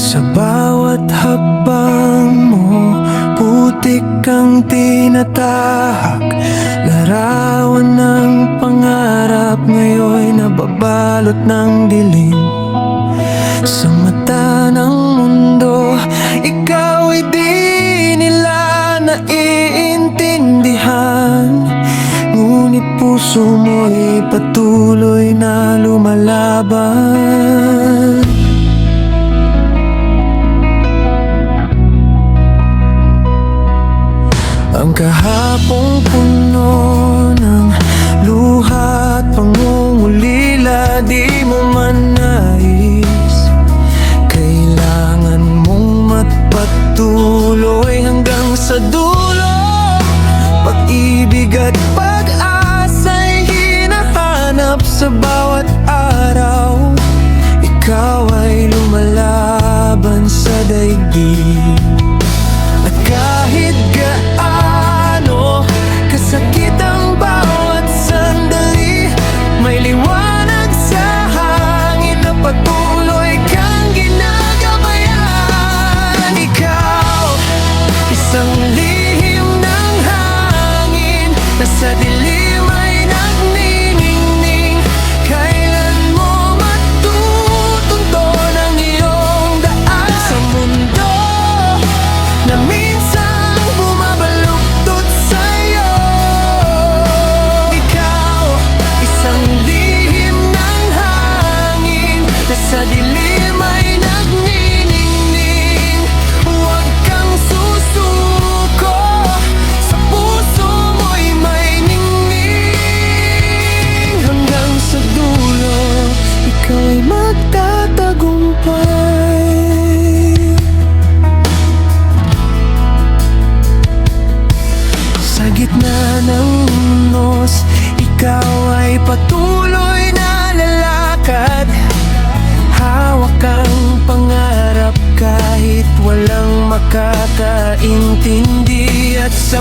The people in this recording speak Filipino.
Sa bawat hakbang mo, putik kang tinatahak. Larawan ng pangarap ngayon nababalot ng dilim. Sa mata ng mundo, ikaw ay di nila naiintindihan. Ngunit puso mo'y patuloy na lumalaban. Ang kahapong puno ng luha at pangungulila, di mo man nais. Kailangan mong magpatuloy hanggang sa dulo. Pag-ibig at pag-asa'y hinahanap sa bawat araw. Ikaw ay lumalaban sa daigdig. At kahit gaano kasakit ang bawat sandali, may liwanag sa hangin na patuloy kang ginagabayan. Ikaw, isang lihim ng hangin na sa dilim ay nagniningning. Kailan mo matutunton ang iyong daan sa mundo na minsan bumabaluktot sa'yo? Ikaw, isang lihim ng hangin na sa dilim ay nagniningning. Huwag kang susuko, sa puso mo'y may ningning. Hanggang sa dulo, ikaw ay magtatagumpay. Sa gitna ng unos, ikaw ay patuloy na lalakad. Hawak ang pangarap kahit walang makakaintindi. At sa